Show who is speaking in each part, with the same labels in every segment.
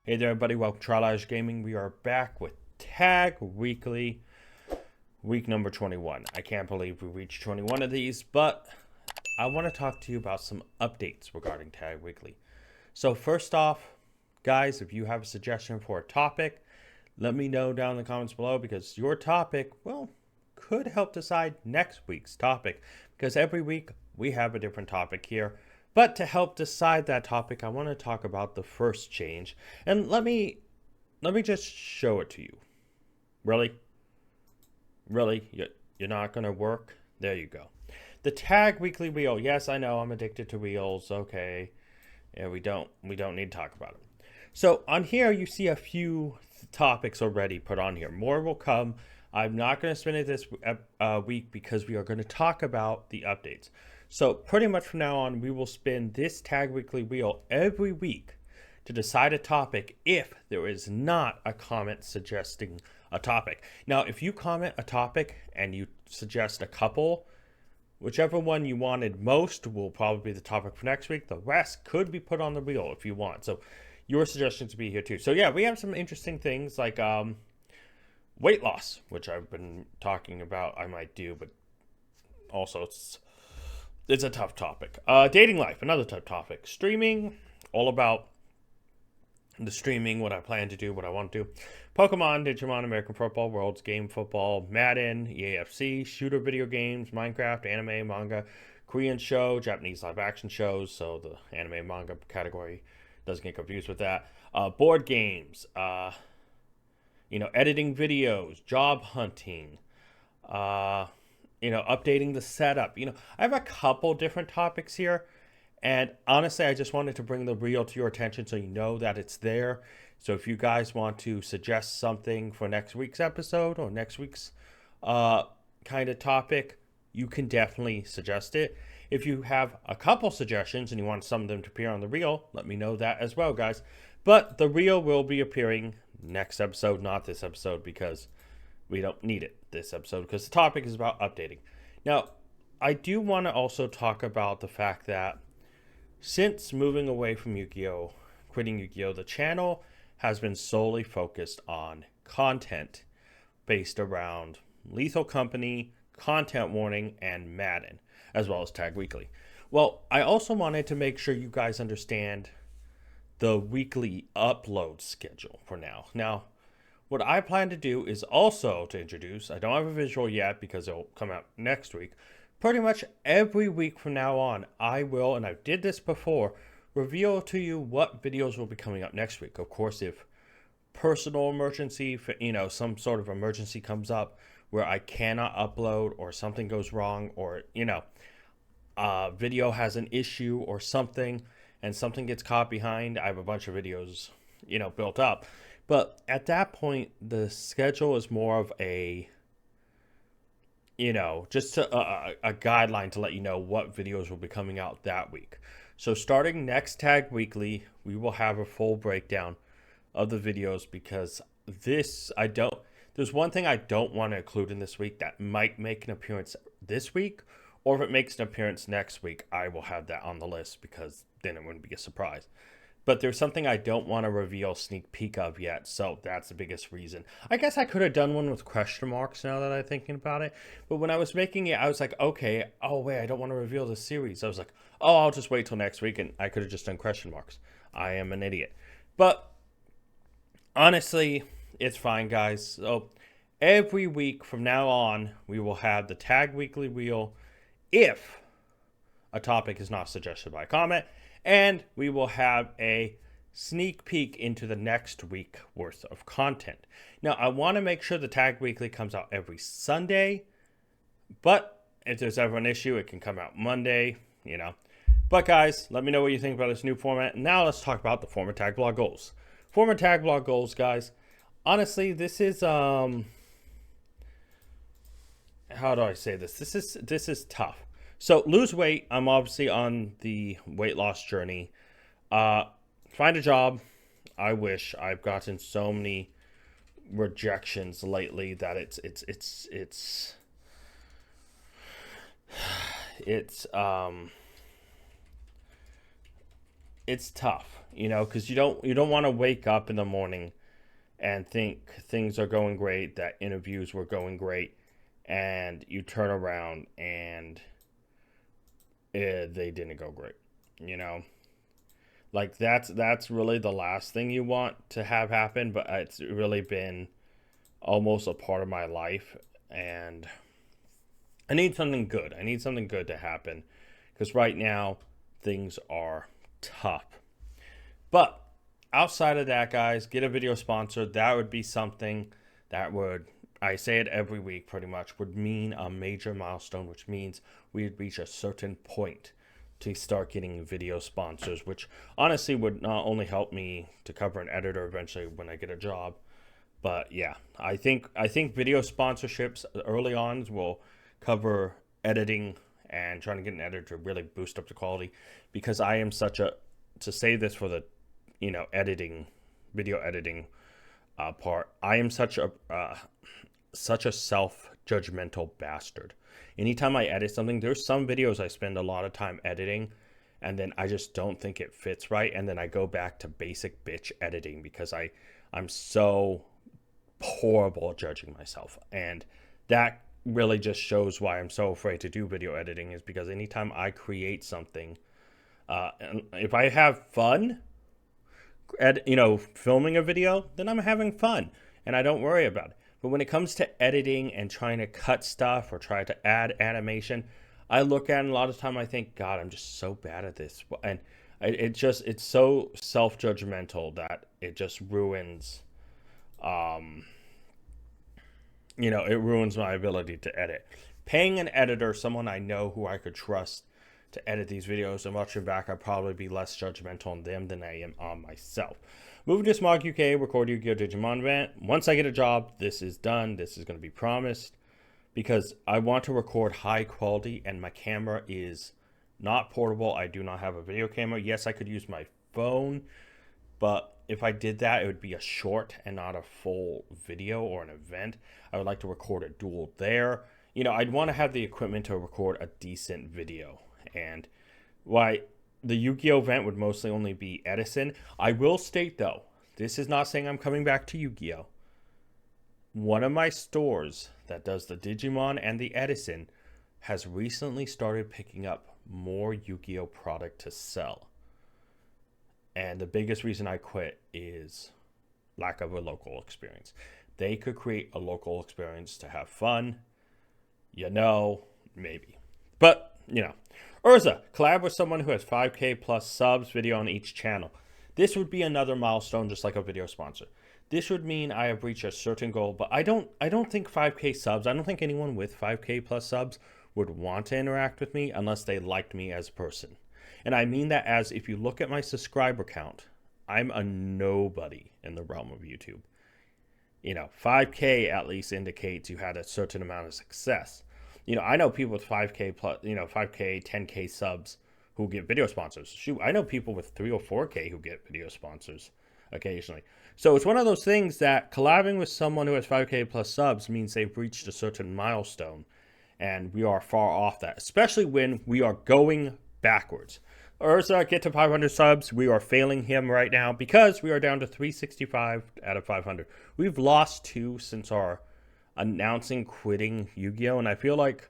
Speaker 1: Hey there, everybody. Welcome to Trial Gaming. We are back with Tag Weekly, week number 21. I can't believe we reached 21 of these, but I want to talk to you about some updates regarding Tag Weekly. So first off, guys, if you have a suggestion for a topic, let me know down in the comments below, because your topic, well, could help decide next week's topic, because every week we have a different topic here. But to help decide that topic, I want to talk about the first change. And let me just show it to you. Really? Really? You're not going to work? There you go. The Tag Weekly Wheel. Yes, I know I'm addicted to wheels. Okay. Yeah, we don't need to talk about it. So on here, you see a few topics already put on here. More will come. I'm not going to spin it this week because we are going to talk about the updates. So pretty much from now on, we will spin this Tag Weekly Wheel every week to decide a topic if there is not a comment suggesting a topic. Now, if you comment a topic and you suggest a couple, whichever one you wanted most will probably be the topic for next week. The rest could be put on the wheel if you want. So your suggestions will be here too. So yeah, we have some interesting things like weight loss, which I've been talking about I might do, but also it's a tough topic. Dating life, another tough topic. Streaming, all about the streaming, what I plan to do, what I want to do. Pokemon, Digimon, American Football, Worlds, Game Football, Madden, EAFC, shooter video games, Minecraft, anime, manga, Korean show, Japanese live action shows, so the anime manga category doesn't get confused with that. Board games, editing videos, job hunting, updating the setup. I have a couple different topics here. And honestly, I just wanted to bring the reel to your attention so you know that it's there. So if you guys want to suggest something for next week's episode or next week's kind of topic, you can definitely suggest it. If you have a couple suggestions and you want some of them to appear on the reel, let me know that as well, guys. But the reel will be appearing next episode, not this episode, because we don't need it this episode, because the topic is about updating. Now, I do want to also talk about the fact that since moving away from Yu-Gi-Oh!, quitting Yu-Gi-Oh!, the channel has been solely focused on content based around Lethal Company, Content Warning, and Madden, as well as Tag Weekly. Well, I also wanted to make sure you guys understand the weekly upload schedule for now. Now, what I plan to do is also to introduce, I don't have a visual yet because it'll come out next week, pretty much every week from now on, I will, and I did this before, reveal to you what videos will be coming up next week. Of course, if personal emergency, some sort of emergency comes up where I cannot upload or something goes wrong or, video has an issue or something and something gets caught behind, I have a bunch of videos, built up. But at that point, the schedule is more of a just a guideline to let you know what videos will be coming out that week. So starting next Tag Weekly, we will have a full breakdown of the videos, because there's one thing I don't want to include in this week that might make an appearance this week, or if it makes an appearance next week, I will have that on the list, because then it wouldn't be a surprise. But there's something I don't want to reveal sneak peek of yet, so that's the biggest reason. I guess I could have done one with question marks now that I'm thinking about it. But when I was making it, I was like, okay, oh wait, I don't want to reveal the series. I was like, oh, I'll just wait till next week, and I could have just done question marks. I am an idiot. But honestly, it's fine, guys. So every week from now on, we will have the Tag Weekly Wheel if a topic is not suggested by a comment. And we will have a sneak peek into the next week worth of content. Now, I want to make sure the Tag Weekly comes out every Sunday. But if there's ever an issue, it can come out Monday, But guys, let me know what you think about this new format. Now let's talk about the former Tag Blog goals. Former Tag Blog goals, guys. Honestly, this is, how do I say this? This is tough. So lose weight. I'm obviously on the weight loss journey. Find a job. I wish. I've gotten so many rejections lately that it's it's tough, because you don't want to wake up in the morning and think things are going great, that interviews were going great, and you turn around and they didn't go great. You know, like that's really the last thing you want to have happen. But it's really been almost a part of my life, and I need something good. I need something good to happen because right now things are tough. But outside of that, guys, get a video sponsor. That would be something that would, I say it every week pretty much, would mean a major milestone, which means we'd reach a certain point to start getting video sponsors, which honestly would not only help me to cover an editor eventually when I get a job, but yeah, I think video sponsorships early on will cover editing and trying to get an editor to really boost up the quality, because I am to say this for the editing, video editing part, I am such a self-judgmental bastard. Anytime I edit something, there's some videos I spend a lot of time editing and then I just don't think it fits right, and then I go back to basic bitch editing because I'm so horrible at judging myself. And that really just shows why I'm so afraid to do video editing, is because anytime I create something, and if I have fun filming a video, then I'm having fun and I don't worry about it. But when it comes to editing and trying to cut stuff or try to add animation, I look at it and a lot of the time I think, God, I'm just so bad at this. And it's so self-judgmental that it just ruins, it ruins my ability to edit. Paying an editor, someone I know who I could trust to edit these videos, and watching back, I'd probably be less judgmental on them than I am on myself. Moving to Smog UK, record Yu-Gi-Oh! Digimon event. Once I get a job, this is done. This is going to be promised, because I want to record high quality, and my camera is not portable. I do not have a video camera. Yes, I could use my phone, but if I did that, it would be a short and not a full video or an event. I would like to record a duel there. I'd want to have the equipment to record a decent video. And why the Yu-Gi-Oh! Event would mostly only be Edison. I will state, though, this is not saying I'm coming back to Yu-Gi-Oh! One of my stores that does the Digimon and the Edison has recently started picking up more Yu-Gi-Oh! Product to sell. And the biggest reason I quit is lack of a local experience. They could create a local experience to have fun. Maybe. But, Urza, collab with someone who has 5K plus subs, video on each channel. This would be another milestone, just like a video sponsor. This would mean I have reached a certain goal, but I don't think 5K subs, I don't think anyone with 5K plus subs would want to interact with me unless they liked me as a person. And I mean that as, if you look at my subscriber count, I'm a nobody in the realm of YouTube. 5K at least indicates you had a certain amount of success. I know people with 5K plus, 5K, 10K subs who get video sponsors. Shoot, I know people with 3 or 4K who get video sponsors occasionally. So it's one of those things that collabing with someone who has 5K plus subs means they've reached a certain milestone, and we are far off that, especially when we are going backwards. Urza, get to 500 subs. We are failing him right now because we are down to 365 out of 500. We've lost 2 since our announcing quitting Yu-Gi-Oh! And I feel like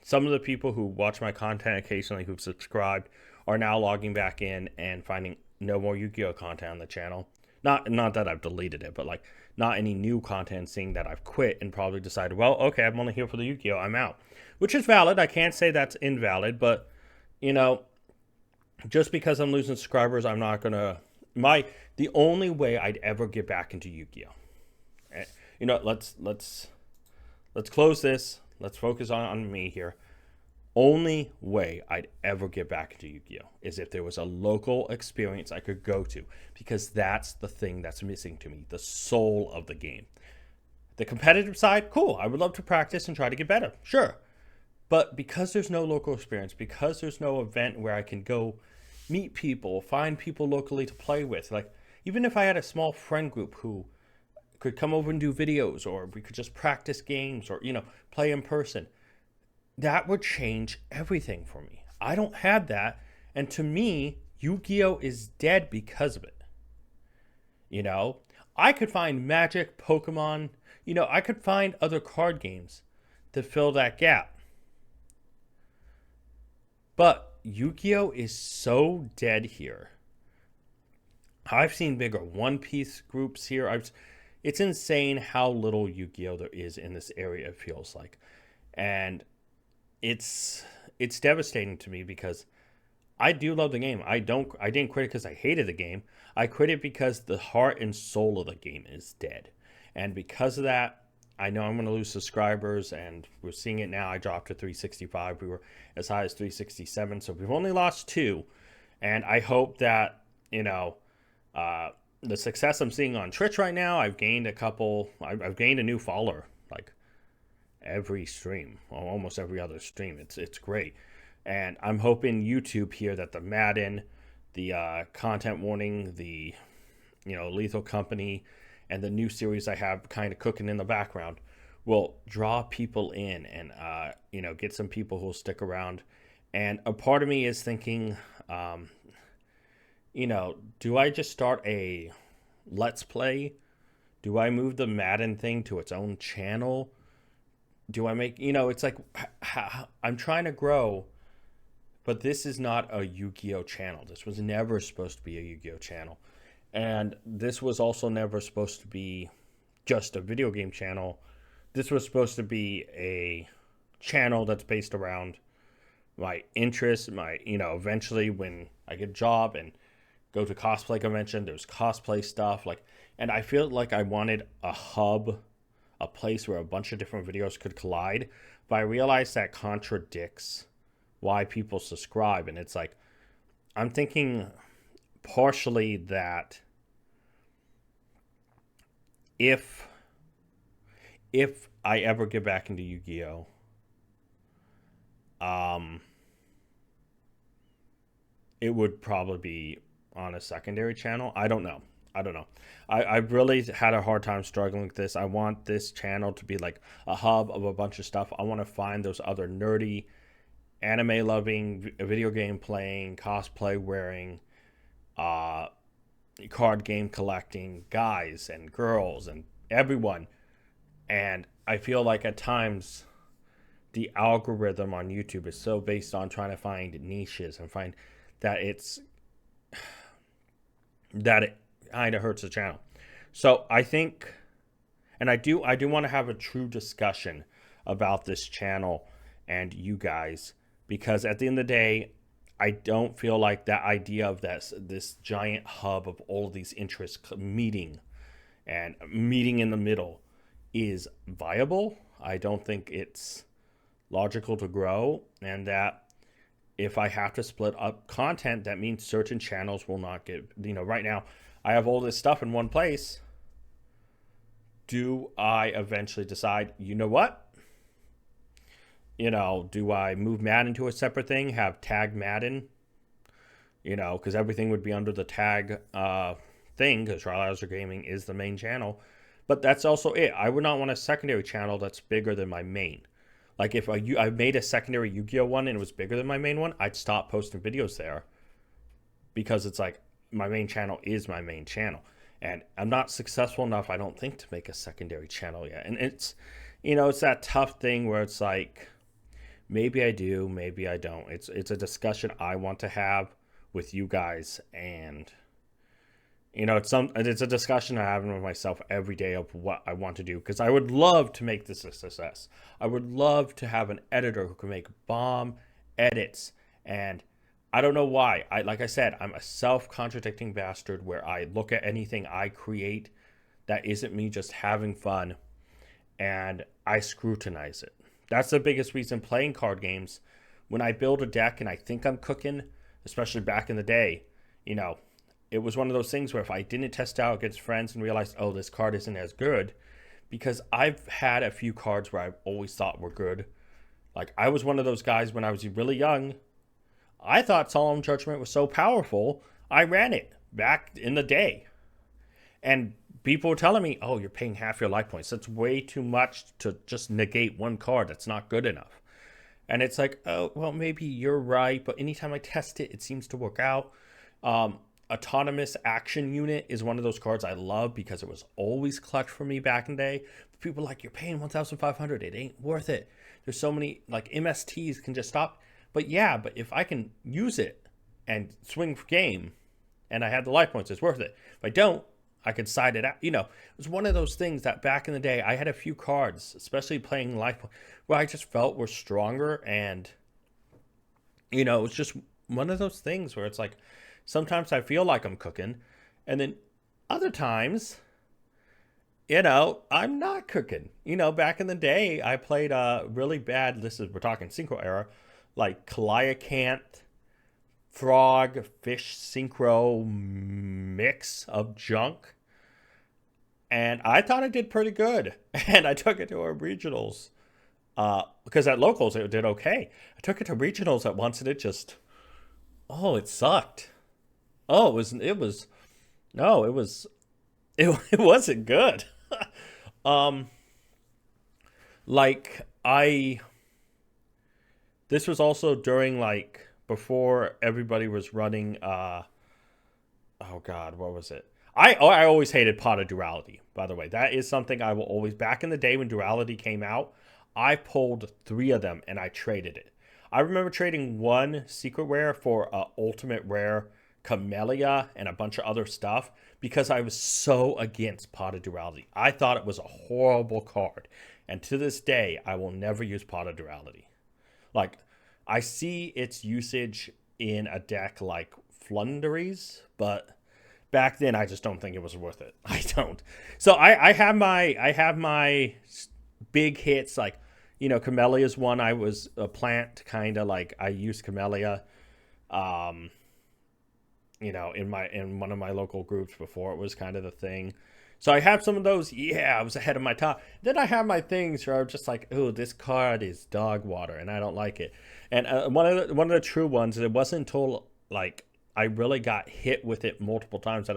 Speaker 1: some of the people who watch my content occasionally, who've subscribed, are now logging back in and finding no more Yu-Gi-Oh! Content on the channel. Not that I've deleted it, but like not any new content, seeing that I've quit and probably decided, well, okay, I'm only here for the Yu-Gi-Oh! I'm out. Which is valid. I can't say that's invalid, but just because I'm losing subscribers, I'm not gonna. The only way I'd ever get back into Yu-Gi-Oh! Let's close this. Let's focus on me here. Only way I'd ever get back into Yu-Gi-Oh! Is if there was a local experience I could go to, because that's the thing that's missing to me, the soul of the game. The competitive side, cool. I would love to practice and try to get better, sure. But because there's no local experience, because there's no event where I can go meet people, find people locally to play with, like even if I had a small friend group who could come over and do videos, or we could just practice games, or play in person, that would change everything for me. I don't have that, And to me, Yu-Gi-Oh is dead because of it. You know, I could find Magic, Pokemon, I could find other card games to fill that gap. But Yu-Gi-Oh is so dead here. I've seen bigger One Piece groups here. It's insane how little Yu-Gi-Oh there is in this area, it feels like. And it's devastating to me because I do love the game. I didn't quit it because I hated the game. I quit it because the heart and soul of the game is dead. And because of that, I know I'm going to lose subscribers, and we're seeing it now. I dropped to 365. We were as high as 367, so we've only lost 2. And I hope that, the success I'm seeing on Twitch right now, I've gained I've gained a new follower, like every stream, almost every other stream. It's great. And I'm hoping YouTube here that the Madden, the content warning, the Lethal Company, and the new series I have kind of cooking in the background will draw people in and get some people who'll stick around. And a part of me is thinking, do I just start a Let's Play? Do I move the Madden thing to its own channel? Do I make, it's like I'm trying to grow. But this is not a Yu-Gi-Oh channel. This was never supposed to be a Yu-Gi-Oh channel. And this was also never supposed to be just a video game channel. This was supposed to be a channel that's based around my interests, eventually when I get a job and go to cosplay convention, there's cosplay stuff. And I feel like I wanted a hub, a place where a bunch of different videos could collide. But I realized that contradicts why people subscribe. And it's like, I'm thinking partially that if I ever get back into Yu-Gi-Oh, it would probably be on a secondary channel. I don't know. I've really had a hard time struggling with this. I want this channel to be like a hub of a bunch of stuff. I want to find those other nerdy, anime loving, video game playing, cosplay wearing, card game collecting guys and girls and everyone. And I feel like at times the algorithm on YouTube is so based on trying to find niches and find that it kind of hurts the channel. So I think, and I do want to have a true discussion about this channel and you guys, because at the end of the day, I don't feel like that idea of this giant hub of all of these interests meeting in the middle is viable. I don't think it's logical to grow, and that if I have to split up content, that means certain channels will not get, right now I have all this stuff in one place. Do I eventually decide, you know what? Do I move Madden to a separate thing, have Tag Madden? Because everything would be under the Tag thing, because Trial Hauser Gaming is the main channel. But that's also it. I would not want a secondary channel that's bigger than my main. Like if I made a secondary Yu-Gi-Oh one and it was bigger than my main one, I'd stop posting videos there. Because it's like, my main channel is my main channel. And I'm not successful enough, I don't think, to make a secondary channel yet. And it's, it's that tough thing where it's like, maybe I do, maybe I don't. It's a discussion I want to have with you guys, and it's a discussion I have with myself every day of what I want to do, because I would love to make this a success. I would love to have an editor who can make bomb edits, and I don't know why. Like I said, I'm a self-contradicting bastard where I look at anything I create that isn't me just having fun, and I scrutinize it. That's the biggest reason playing card games, when I build a deck and I think I'm cooking, especially back in the day, it was one of those things where if I didn't test out against friends and realized, oh, this card isn't as good, because I've had a few cards where I've always thought were good. Like, I was one of those guys when I was really young. I thought Solemn Judgment was so powerful, I ran it back in the day. And people were telling me, oh, you're paying half your life points. That's way too much to just negate one card. That's not good enough. And it's like, oh, well, maybe you're right. But anytime I test it, it seems to work out. Autonomous Action Unit is one of those cards I love because it was always clutch for me back in the day. But people are like, you're paying 1,500. It ain't worth it. There's so many, like, MSTs can just stop. But yeah, but if I can use it and swing for game and I have the life points, it's worth it. If I don't, I could side it out. You know, it was one of those things that back in the day, I had a few cards, especially playing life, where I just felt were stronger. And, you know, it was just one of those things where it's like, sometimes I feel like I'm cooking. And then other times, you know, I'm not cooking. You know, back in the day, I played really bad, we're talking Synchro era, like Kalayakant, Frog, Fish Synchro mix of junk. And I thought it did pretty good. And I took it to our regionals. Because at locals, it did okay. I took it to regionals at once and it just, oh, it sucked. Oh, it wasn't good. This was also during, like, before everybody was running, oh God, what was it? I always hated Pot of Duality, by the way. That is something I will always, back in the day when Duality came out, I pulled 3 of them and I traded it. I remember trading one secret rare for a ultimate rare Camellia and a bunch of other stuff because I was so against Pot of Duality. I thought it was a horrible card. And to this day, I will never use Pot of Duality. Like, I see its usage in a deck like Flunderies, but back then I just don't think it was worth it. I don't. So I have my big hits, like, you know, Camellia is one. I was a plant, kind of like, I used Camellia, you know, in one of my local groups before it was kind of the thing. So I have some of those. Yeah, I was ahead of my time. Then I have my things where I'm just like, oh, this card is dog water, and I don't like it. And one of the true ones, it wasn't until, like, I really got hit with it multiple times that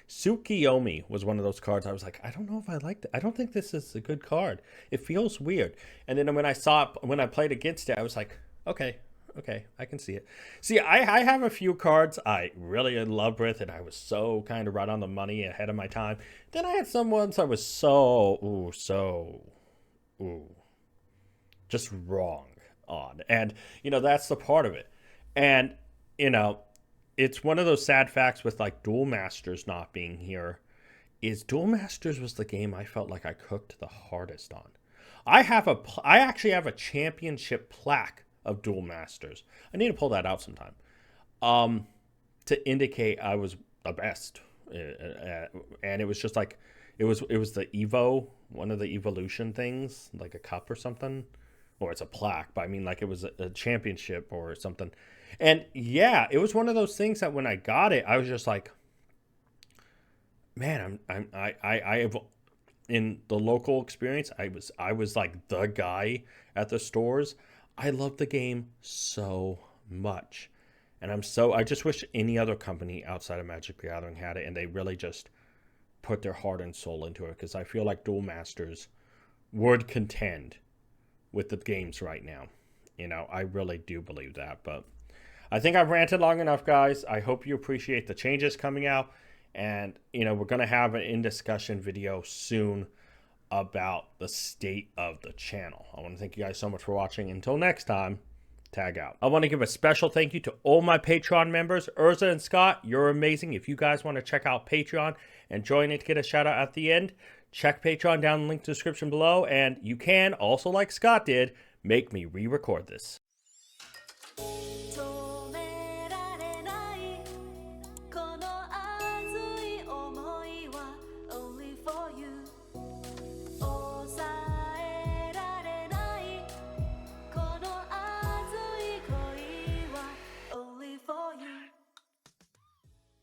Speaker 1: Tsukiyomi was one of those cards. I was like, I don't know if I liked it. I don't think this is a good card. It feels weird. And then when I played against it, I was like, okay, I can see it. See, I have a few cards I really in love with, and I was so kind of right on the money, ahead of my time. Then I had some ones I was just wrong on. And, you know, that's the part of it. And, you know, it's one of those sad facts with, like, Duel Masters not being here, is Duel Masters was the game I felt like I cooked the hardest on. I actually have a championship plaque of Duel Masters. I need to pull that out sometime. To indicate I was the best. And it was just like, it was the Evo, one of the evolution things, like a cup or something. Or it's a plaque, but I mean, like, it was a championship or something. And yeah, it was one of those things that when I got it, I was just like, man, I have, in the local experience, I was like the guy at the stores. I love the game so much. And I just wish any other company outside of Magic the Gathering had it, and they really just put their heart and soul into it, because I feel like Duel Masters would contend with the games right now. You know, I really do believe that. But I think I've ranted long enough, guys. I hope you appreciate the changes coming out. And, you know, we're going to have an in-discussion video soon about the state of the channel. I want to thank you guys so much for watching. Until next time, tag out. I want to give a special thank you to all my Patreon members. Urza and Scott, you're amazing. If you guys want to check out Patreon and join it to get a shout out at the end, check Patreon down in the link to the description below. And you can also, like Scott did, make me re-record this.